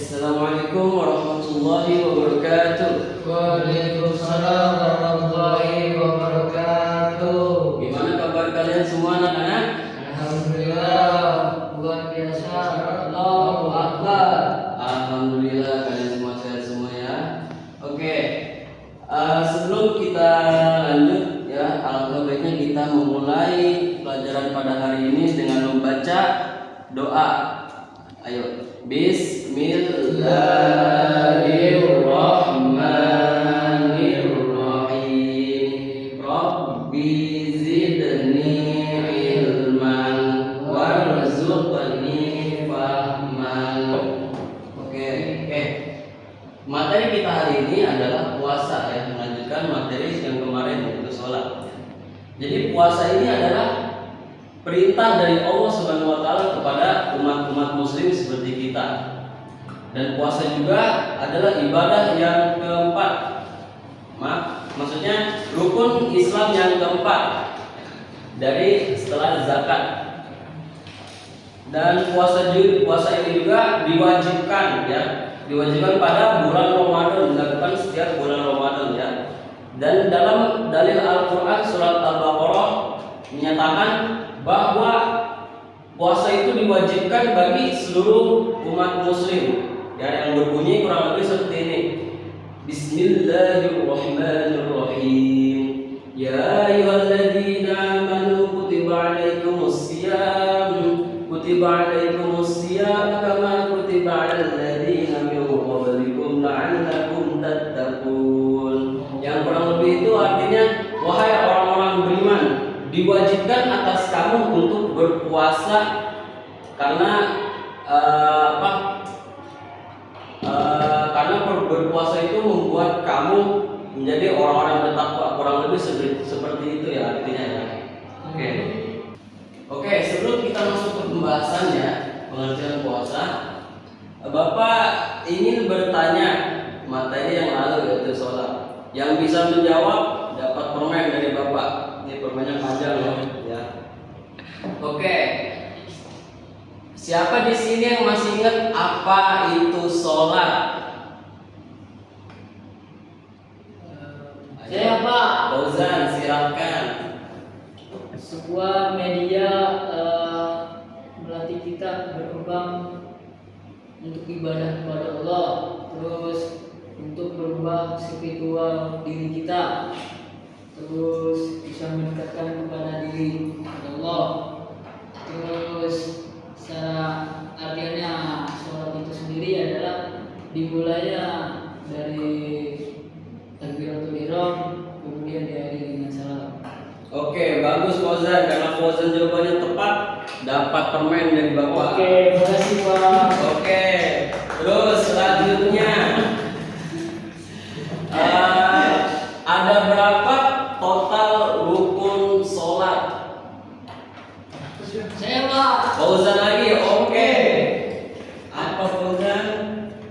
Assalamualaikum warahmatullahi wabarakatuh. Waalaikumsalam warahmatullahi wabarakatuh. Gimana kabar kalian semua anak-anak? Alhamdulillah, luar biasa. Allahu Akbar. Alhamdulillah kalian semua sehat semua ya. Oke, sebelum kita lanjut ya, alangkah baiknya kita memulai pelajaran pada hari ini dengan membaca doa. Ayo, Bismillahirrahmanirrahim. Rabbi zidni ilman warzuqni fahman. Oke. Materi kita hari ini adalah puasa ya, melanjutkan materi yang kemarin yaitu sholat. Jadi puasa ini adalah perintah dari Allah Subhanahu wa taala kepada umat-umat muslim seperti kita. Dan puasa juga adalah ibadah yang keempat. Maksudnya rukun Islam yang keempat dari setelah zakat. Dan puasa ini juga diwajibkan ya. Diwajibkan pada bulan Ramadan, dilakukan setiap bulan Ramadan ya. Dan dalam dalil Al-Qur'an surat Al-Baqarah menyatakan bahwa puasa itu diwajibkan bagi seluruh umat muslim ya, yang berbunyi kurang lebih seperti ini. Bismillahirrahmanirrahim. Ya ayyuhalladzina amanu kutiba alaikumusiyam kama kutiba alal ladzina min qablikum la'allakum tattaqun. Yang kurang lebih itu artinya, wahai orang-orang beriman, diwajibkan atas kamu untuk berpuasa karena karena berpuasa itu membuat kamu menjadi orang-orang bertakwa. Kurang lebih seperti itu ya artinya ya. Oke, sebelum kita masuk ke pembahasannya pengertian puasa, Bapak ingin bertanya materi yang lalu yaitu sholat. Yang bisa menjawab dapat permen dari Bapak. Ini permennya panjang ya. Oke. Siapa di sini yang masih ingat apa itu sholat? Saya Pak. Fauzan, silakan. Sebuah media melatih kita berkembang untuk ibadah kepada Allah, terus untuk berubah spiritual diri kita, terus bisa meningkatkan kepada diri Allah. Terus secara artinya sholat itu sendiri adalah dimulainya dari takbiratul ihram, kemudian diakhiri dengan salam. Oke, bagus Fauzan. Karena Fauzan jawabannya tepat, dapat permen dari Bapak. Oke, terima kasih Pak. Oke, terus selanjutnya ada berapa total rukun sholat? Saya Pak. Fauzan lagi, oke. Apa Fauzan?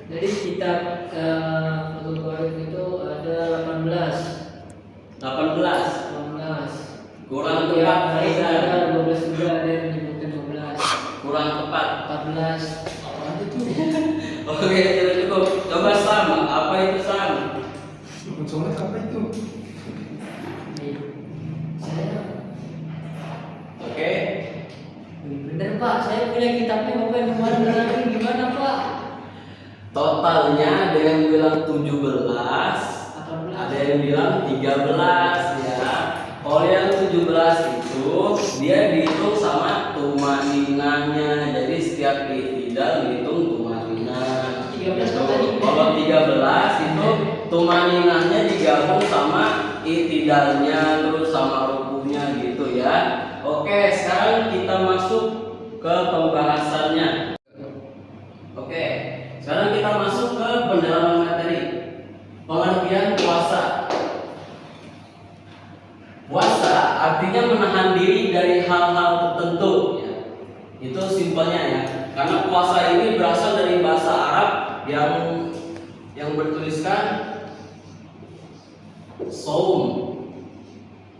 Dari kitab Fathul Qorib itu ada 18. 18. Kurang Ya, tepat ada Fauzan. 12 juga, ada yang menyebutkan 12. Kurang tepat. 14. Apaan itu? Oke, sudah cukup. Coba sama. Apa itu sama? Rukun sholat apa itu? Nih, saya Oke. bener Pak, saya punya kitabnya Bapak yang kemarin berarti gimana Pak? Totalnya ada yang bilang 17, 18. ada yang bilang 13 ya. Kalau yang 17 itu dia dihitung sama tumaninahnya. Jadi setiap i'tidal dihitung tumaninah. 13 tadi. Kalau 13 itu tumaninahnya digabung sama i'tidalnya terus sama rukunya gitu ya. Oke, sekarang kita masuk ke pembahasannya. Oke, sekarang kita masuk ke pendalaman materi. Pengertian puasa. Puasa artinya menahan diri dari hal-hal tertentu ya. Itu simpelnya ya. Karena puasa ini berasal dari bahasa Arab yang bertuliskan saum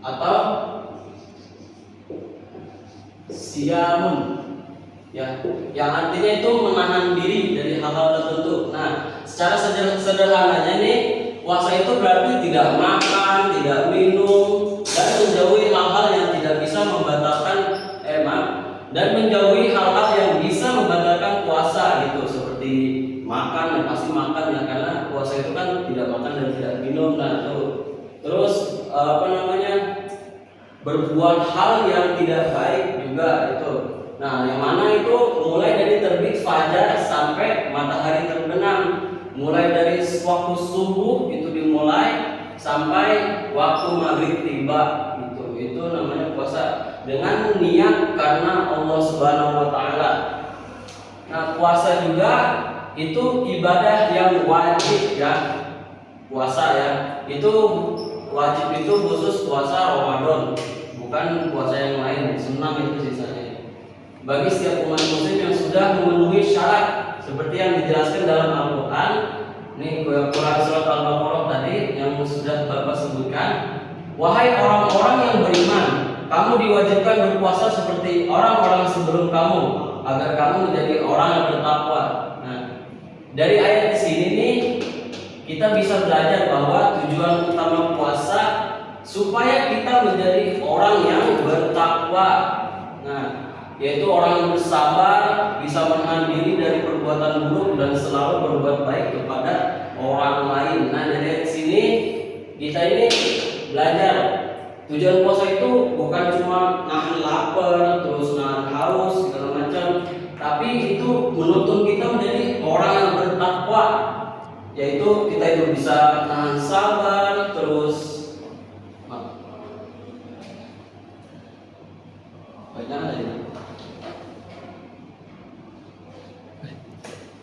atau siamun. ya, yang artinya itu menahan diri dari hal-hal tertentu. Nah, secara sederhananya nih, puasa itu berarti tidak makan, tidak minum, dan menjauhi hal-hal yang tidak bisa membatalkan dan menjauhi hal-hal yang bisa membatalkan puasa gitu, seperti makan, yang pasti makan ya, karena puasa itu kan tidak makan dan tidak minum. Nah, terus berbuat hal yang tidak baik juga itu. Nah, yang mana itu mulai dari terbit fajar sampai matahari terbenam, mulai dari waktu subuh itu dimulai sampai waktu maghrib tiba gitu. Itu namanya puasa dengan niat karena Allah Subhanahu wa taala. Nah, puasa juga itu ibadah yang wajib ya. Puasa ya, itu wajib itu khusus puasa Ramadan, bukan puasa yang lain. Sunnah itu sisanya. Bagi setiap umat muslim yang sudah memenuhi syarat seperti yang dijelaskan dalam Al-Quran. Ini Quran surat Al-Baqarah tadi yang sudah Bapak sebutkan. Wahai orang-orang yang beriman, kamu diwajibkan berpuasa seperti orang-orang sebelum kamu, agar kamu menjadi orang yang bertakwa. Nah, dari ayat di sini nih kita bisa belajar bahwa tujuan utama puasa supaya kita menjadi orang yang bertakwa. Nah, yaitu orang yang bersabar, bisa menahan diri dari perbuatan buruk dan selalu berbuat baik kepada orang lain. Nah, dari sini kita ini belajar tujuan puasa itu bukan cuma nahan lapar, terus nahan haus segala macam, tapi itu menuntun kita menjadi orang yang bertakwa, yaitu kita itu bisa nahan sabar, terus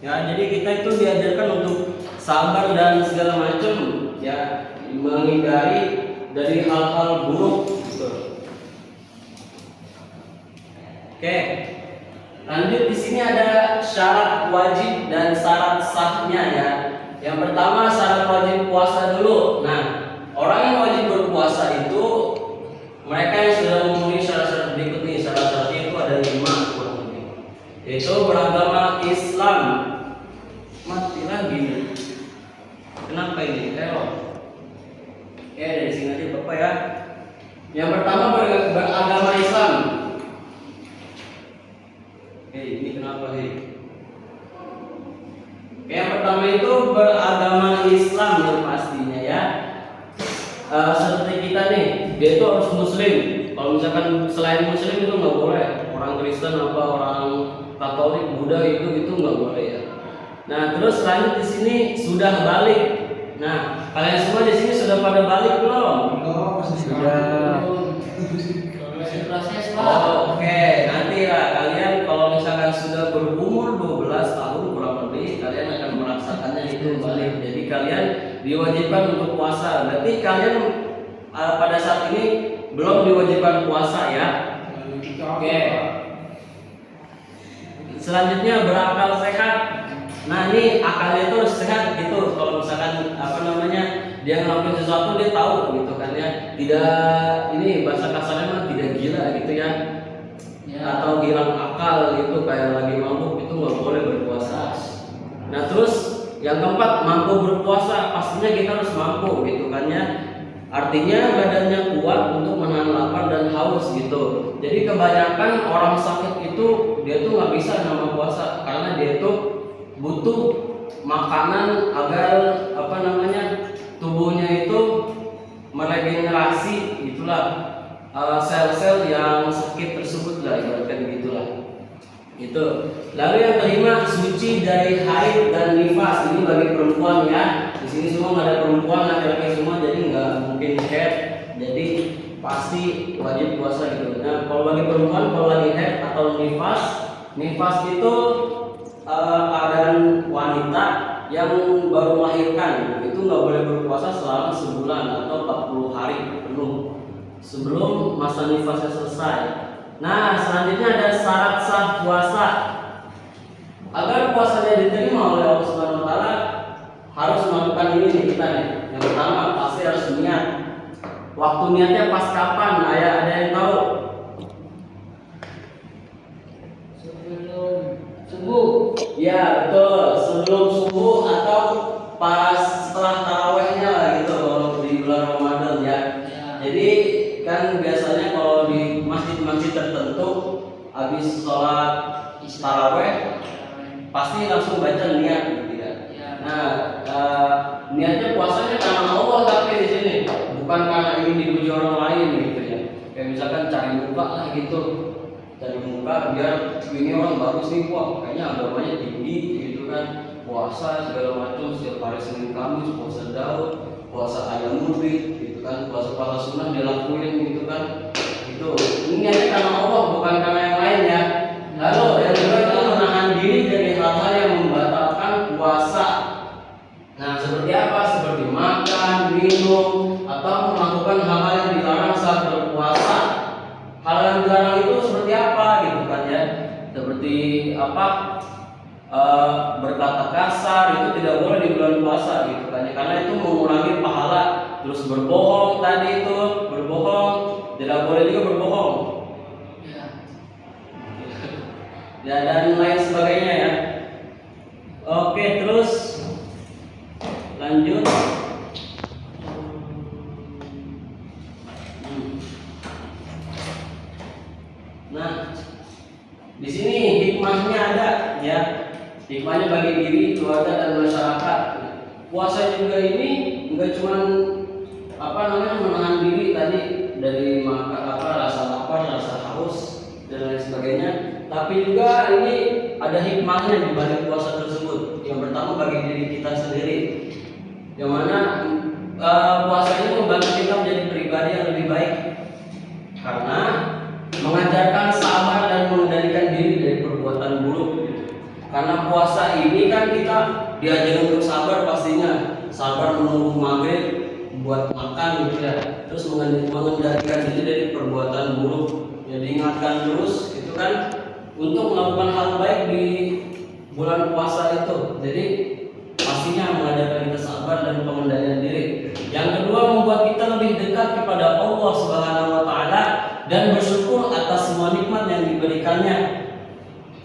ya, jadi kita itu diajarkan untuk sabar dan segala macam ya, menghindari dari hal-hal buruk gitu. Oke, lanjut di sini ada syarat wajib dan syarat sahnya ya. Yang pertama syarat wajib puasa dulu. Nah, orang yang wajib berpuasa itu mereka yang sudah memenuhi syarat-syarat berikut ini. Syarat-syaratnya itu ada 5 kurang lebih, yaitu beragama Islam. Mati lagi nih. Kenapa ini? Dari sini aja Bapak ya. Yang pertama beragama Islam. Ini kenapa sih? Yang pertama itu beragama Islam yang pastinya ya. Seperti kita nih, dia itu harus Muslim. Kalau misalkan selain Muslim itu nggak boleh. Orang Kristen apa orang Katolik, Buddha itu nggak boleh ya. Nah, terus lanjut di sini sudah balik. Nah, kalian semua di sini sudah pada balik belum? Sudah. Masih proses Pak. Oh, oke. Nanti lah kalian kalau misalkan sudah berumur 12 tahun kurang lebih, kalian akan merasakannya itu balik. Jadi kalian diwajibkan untuk puasa. Berarti kalian pada saat ini belum diwajibkan puasa ya. Oke. Selanjutnya berakal sehat. Nah, ini akalnya itu harus sehat gitu. Kalau misalkan dia ngelakuin sesuatu dia tahu gitu kan ya. Tidak, ini bahasa kasarnya mah tidak gila gitu ya. Atau hilang akal gitu kayak lagi mabuk, itu nggak boleh berpuasa. Nah, terus yang keempat mampu berpuasa. Pastinya kita harus mampu gitu kan ya. Artinya badannya kuat untuk menahan lapar dan haus gitu. Jadi kebanyakan orang sakit itu dia tuh nggak bisa nama puasa karena dia tuh butuh makanan agar tubuhnya itu meregenerasi itulah sel-sel yang sakit tersebut lah, ibaratkan gitulah. Itu. Lalu yang kelima suci dari haid dan nifas. Ini bagi perempuan ya. Di sini semua nggak ada perempuan, laki-laki semua, jadi nggak mungkin haid. Jadi pasti wajib puasa gitu. Nah, kalau bagi perempuan kalau lagi haid atau nifas itu keadaan wanita yang baru melahirkan itu nggak boleh berpuasa selama sebulan atau 40 hari penuh sebelum masa nifasnya selesai. Nah, selanjutnya ada syarat sah puasa. Agar puasanya diterima oleh Allah Subhanahu wa taala harus melakukan ini nih kita nih. Yang pertama pasti harus niat. Waktu niatnya pas kapan? Ada yang tahu? Sebelum Ya betul, sebelum subuh atau pas setelah tarawehnya lah gitu kalau di bulan Ramadan ya. Ya. Jadi kan biasanya kalau di masjid-masjid tertentu habis sholat taraweh pasti langsung baca niat gitu ya. Ya. Nah, niatnya puasanya karena Allah tapi di sini bukan karena ingin dipuji orang lain gitu ya. Kayak misalkan cari muka lah gitu, cari muka biar ini orang bagus nih, wah kayaknya agamanya tinggi gitu kan, puasa segala macam setiap hari Senin Kamis, puasa Daud, puasa ayam murid gitu kan, puasa sunnah dilakuin gitu kan. Itu niatnya karena Allah bukan karena yang lain ya. Lalu yang kedua itu menahan diri dari hal-hal yang membatalkan puasa. Nah, seperti apa? Seperti makan, minum, atau melakukan hal-hal yang dilarang saat berpuasa. Hal yang dilarang itu seperti apa gitu kan ya? Seperti apa? Berkata kasar itu tidak boleh di bulan puasa gitu kan ya? Karena itu mengurangi pahala. Terus berbohong tadi itu, berbohong tidak boleh juga berbohong. Ya. Ya dan lain sebagainya ya. Oke, terus lanjut. Nah, di sini hikmahnya ada ya. Hikmahnya bagi diri, keluarga dan masyarakat. Puasa juga ini enggak cuma menahan diri tadi dari rasa lapar, rasa haus dan lain sebagainya, tapi juga ini ada hikmahnya di balik puasa tersebut. Yang pertama bagi diri kita sendiri, yang mana puasa ini membantu kita menjadi pribadi yang lebih baik karena mengajarkan sabar dan mengendalikan diri dari perbuatan buruk. Karena puasa ini kan kita diajarkan untuk sabar, pastinya sabar menunggu maghrib buat makan gitu ya, terus mengendalikan diri dari perbuatan buruk. Ya diingatkan terus itu kan untuk melakukan hal baik di bulan puasa itu. Jadi pastinya mengajarkan kita sabar dan pengendalian diri. Yang kedua membuat kita lebih dekat kepada Allah Subhanahu wa taala dan bersyukur atas semua nikmat yang diberikannya.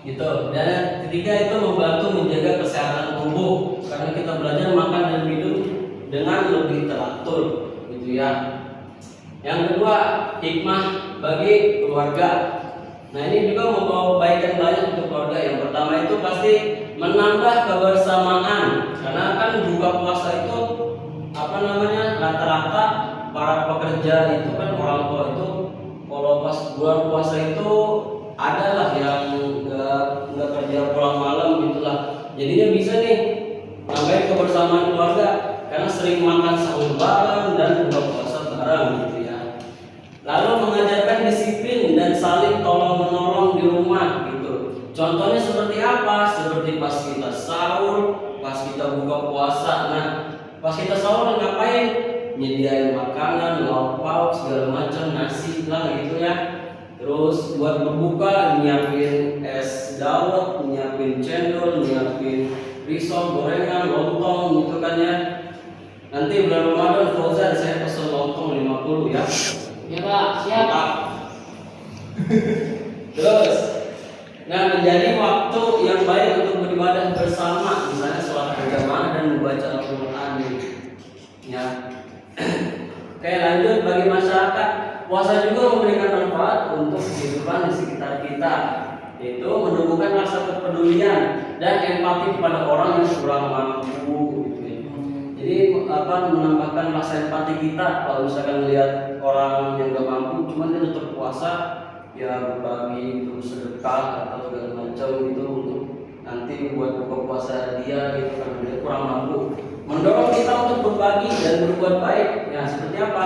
Gitu. Dan yang ketiga itu membantu menjaga kesehatan tubuh karena kita belajar makan dan minum dengan lebih teratur gitu ya. Yang kedua, hikmah bagi keluarga. Nah, ini juga membawa kebaikan banyak untuk keluarga. Yang pertama itu pasti menambah kebersamaan. Karena kan buka puasa itu rata-rata para pekerja itu kan orang tua itu kalau pas bulan puasa itu adalah yang nggak kerja pulang malam gitulah. Jadinya bisa nih nambahin kebersamaan keluarga karena sering makan sahur bareng dan buka puasa bareng gitu ya. Lalu mengajarkan disiplin dan saling tolong menolong di rumah gitu. Contohnya seperti apa? Seperti pas kita sahur, pas kita buka puasa. Nah, pas kita sahur ngapain? Nyediain makanan, lauk pauk segala macam, nasi lah gitu ya. Terus buat berbuka nyiapin es dawet, nyiapin cendol, nyiapin risol, gorengan, lontong gitu kan ya. Nanti bulan Ramadan Fauzan saya pesen lontong 50 ya. Ya Pak, siap. Terus, nah menjadi waktu yang baik untuk beribadah bersama, misalnya sholat berjamaah dan membaca Al-Quran. Ya. Oke, lanjut bagi masyarakat, puasa juga memberikan manfaat untuk kehidupan di sekitar kita, yaitu menumbuhkan rasa kepedulian dan empati kepada orang yang kurang mampu. Jadi menambahkan rasa empati kita kalau misalkan melihat orang yang gak mampu, cuman dia tetap puasa, ya berbagi, terus sedekah atau segala macam gitu untuk nanti buat buka puasa dia gitu karena dia kurang mampu. Mendorong kita untuk berbagi dan berbuat baik. Ya seperti apa?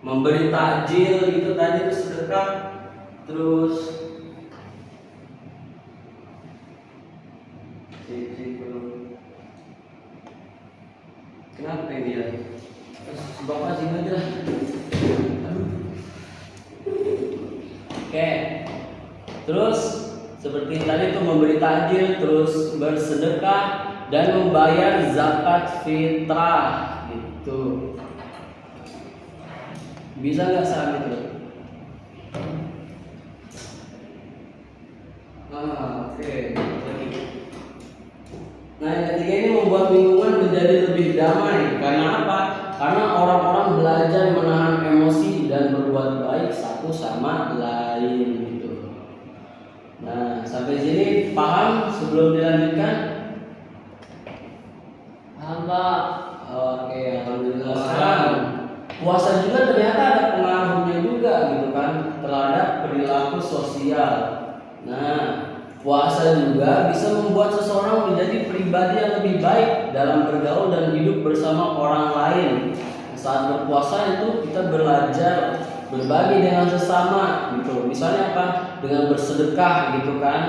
Memberi takjil gitu tadi itu sedekah, terus kenapa ini ya? Bapak sini aja lah. Oke. Terus seperti tadi itu memberi takjil, terus bersedekah dan membayar zakat fitrah gitu. Bisa nggak saat itu? Oke. Nah, yang ketiga ini membuat lingkungan menjadi lebih damai. Karena apa? Karena orang-orang belajar menahan emosi dan berbuat baik satu sama lain gitu. Nah, sampai sini paham sebelum dilanjutkan? Paham Pak. Oke, alhamdulillah. Sekarang puasa juga ternyata ada pengaruhnya juga gitu kan terhadap perilaku sosial. Nah, puasa juga bisa membuat seseorang menjadi pribadi yang lebih baik dalam bergaul dan hidup bersama orang lain. Saat berpuasa itu kita belajar berbagi dengan sesama gitu. Misalnya apa? Dengan bersedekah gitu kan.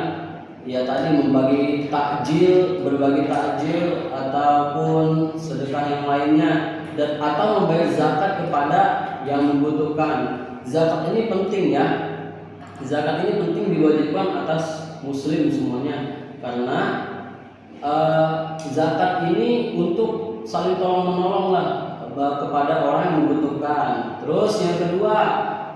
Ya tadi membagi takjil, berbagi takjil ataupun sedekah yang lainnya dan atau membayar zakat kepada yang membutuhkan. Zakat ini penting ya. Zakat ini penting diwajibkan atas muslim semuanya karena zakat ini untuk saling tolong menolong lah kepada orang yang membutuhkan. Terus yang kedua,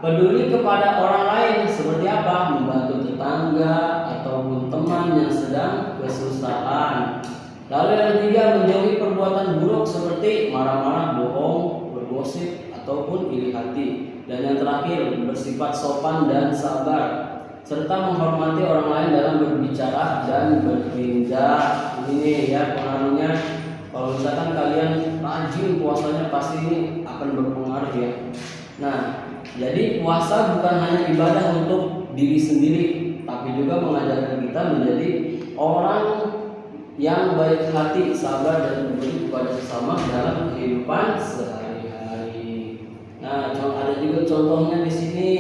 peduli kepada orang lain seperti apa? Membantu tetangga ataupun teman yang sedang kesusahan. Lalu yang ketiga, menjauhi perbuatan buruk seperti marah-marah, bohong, bergosip ataupun iri hati. Dan yang terakhir, bersifat sopan dan sabar serta menghormati orang lain dalam berbicara dan bertindak. Ini ya pengaruhnya. Kalau misalkan kalian rajin puasanya pasti ini akan berpengaruh ya. Nah, jadi puasa bukan hanya ibadah untuk diri sendiri, tapi juga mengajarkan kita menjadi orang yang baik hati, sabar dan memberi kepada sesama dalam kehidupan sehari-hari. Nah, ada juga contohnya di sini.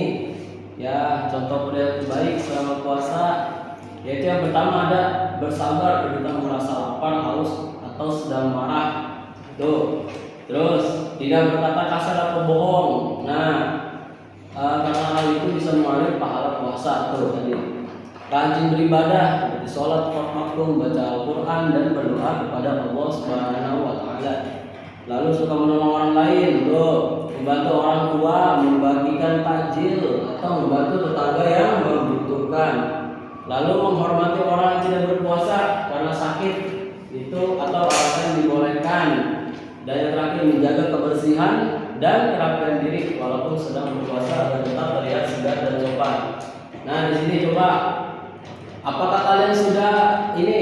Ya, contoh perilaku baik selama puasa yaitu yang pertama ada bersabar ketika merasa lapar, haus atau sedang marah. Tuh. Terus tidak berkata kasar atau bohong. Nah, karena hal itu bisa mengalir pahala puasa tuh tadi. Rajin beribadah seperti sholat waktu, baca Al-Quran dan berdoa kepada Allah Subhanahu wa Ta'ala. Lalu suka menolong orang lain, tuh membantu orang tua, membagikan takjil atau membantu tetangga yang membutuhkan. Lalu menghormati orang yang tidak berpuasa karena sakit itu atau alasan dibolehkan. Dan yang terakhir menjaga kebersihan dan kerapian diri walaupun sedang berpuasa agar tetap terlihat segar dan sopan. Nah di sini coba, apakah kalian sudah ini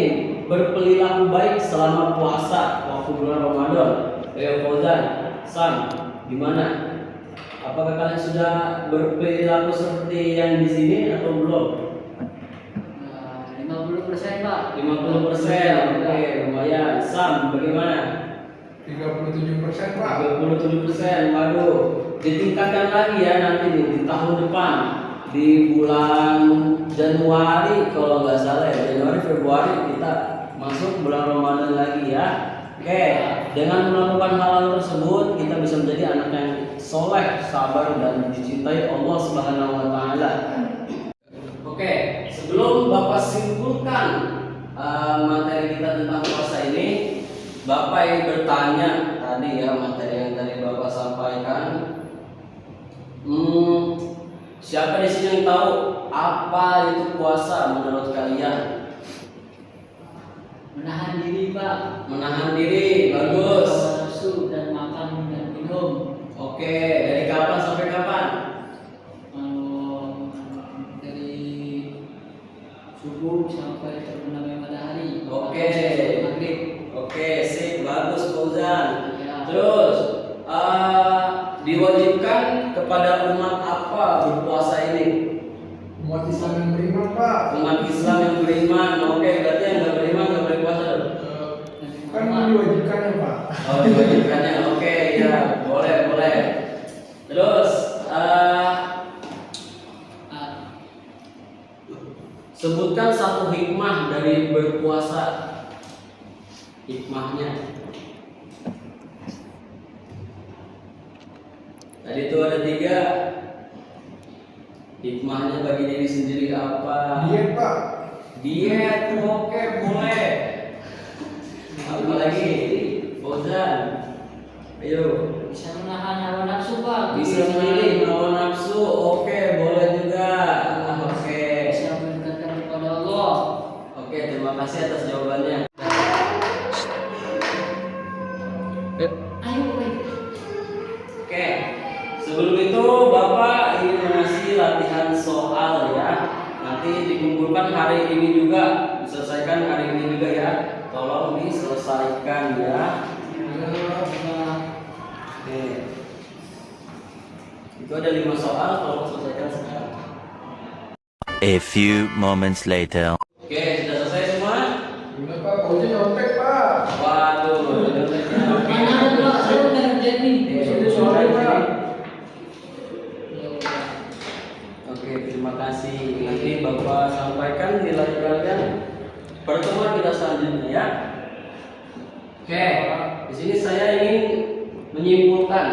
berperilaku baik selama puasa waktu bulan Ramadan? Fauzan, Sam, gimana? Apakah kalian sudah berperilaku seperti yang di sini atau belum? 50% Pak. 50%, oke, lumayan. Sam, bagaimana? 37% Pak. 37%, waduh. Ditingkatkan lagi ya nanti nih, di tahun depan. Di bulan Januari kalau nggak salah ya, Januari Februari kita masuk bulan Ramadan lagi ya. Oke, dengan melakukan hal tersebut kita bisa menjadi anak yang soleh, sabar dan dicintai Allah Subhanahu wa Ta'ala. Oke, sebelum Bapak simpulkan materi kita tentang puasa ini, Bapak yang bertanya tadi ya materi yang tadi Bapak sampaikan. Siapa di sini yang tahu apa itu puasa menurut kalian? Menahan diri Pak. Menahan diri, bagus. Nafsu dan makan dan minum. Oke, dari kapan sampai kapan? Dari subuh sampai terbenamnya matahari. Oke. Maghrib. Oke, sip, bagus Fauzan. Ya. Terus diwajibkan kepada umat apa berpuasa ini? Umat Islam yang beriman Pak. Umat Islam yang beriman. Oke, berarti yang nggak beriman nggak boleh puasa dong? Kan diwajibkannya Pak. Oh, diwajibkannya. Oke, ya, boleh. Terus sebutkan satu hikmah dari berpuasa. Hikmahnya. Tadi itu ada 3. Hikmahnya bagi diri sendiri apa? Diet Pak. Diet, oke, boleh. Apa lagi? Fauzan. Ayo. Bisa menahan hawa nafsu Pak. Bisa menahan hawa nafsu. Oke, boleh juga. Oke. Bisa mendekatkan kepada Allah. Oke, terima kasih atas jawabannya. Ayo, baik. Oke, sebelum itu Bapak ingin mengasih latihan soal ya. Nanti dikumpulkan hari ini juga, diselesaikan hari ini juga ya. Tolong diselesaikan ya. Oke. Itu ada 5 soal, tolong selesaikan sekarang. A few moments later. Oke, sudah selesai semua? Gimana Pak? Paunya nyontek Pak. Waduh, Mana ada Pak? Saya udah ngerjain nih. Sudah sore Pak. Oke, terima kasih. Nanti Bapak sampaikan nilai kalian pertemuan kita selanjutnya ya. Oke, di sini saya ingin menyimpulkan.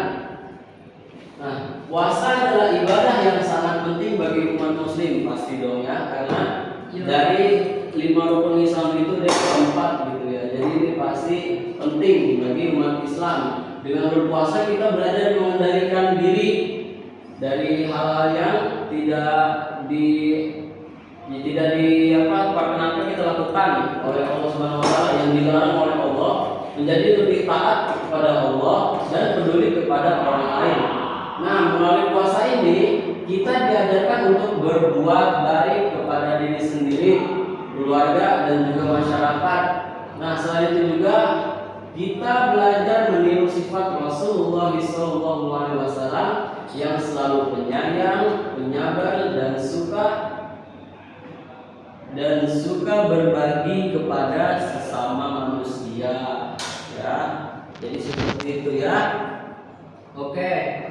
Nah, puasa adalah ibadah yang sangat penting bagi umat muslim pasti dong ya, karena dari 5 rukun Islam itu ada 4 gitu ya. Jadi ini pasti penting bagi umat Islam. Dengan berpuasa kita belajar mengendalikan diri dari hal-hal yang perkenankan kita lakukan oleh Allah Subhanahu wa taala, yang dilarang oleh Allah, menjadi lebih taat kepada Allah dan peduli kepada orang lain. Nah, melalui puasa ini kita diajarkan untuk berbuat baik kepada diri sendiri, keluarga dan juga masyarakat. Nah, selain itu juga kita belajar meniru sifat Rasulullah SAW yang selalu penyayang, penyabar dan suka berbagi kepada sesama manusia. Ya, jadi seperti itu ya. Oke.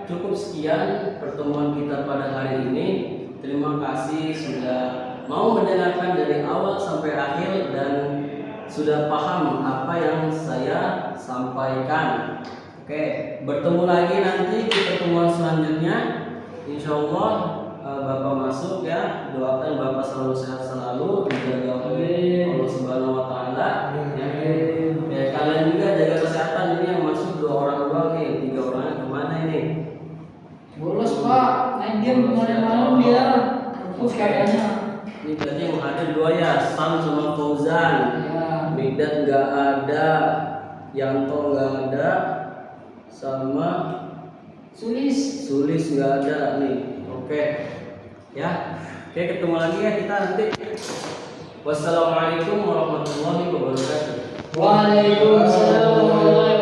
Cukup sekian pertemuan kita pada hari ini. Terima kasih sudah mau mendengarkan dari awal sampai akhir dan sudah paham apa yang saya sampaikan. Oke, bertemu lagi nanti di pertemuan selanjutnya. Insya Allah Bapak masuk ya. Doakan Bapak selalu sehat selalu, dijaga oleh Allah Subhanahu wa taala. Ya, kalian juga jaga kesehatan. Ini yang masuk 2 orang doang nih, 3 orangnya kemana ini? Bolos Pak, main game kemarin-malam dia. Terus kayaknya. Ini berarti yang ada 2 ya, Sam sama Fauzan. Ya. Migdat nggak ada, Yanto nggak ada, sama Sulis. nggak ada nih. Oke, ya. Oke, ketemu lagi ya kita nanti. Wassalamualaikum warahmatullahi wabarakatuh. Waalaikumsalam warahmatullahi wabarakatuh.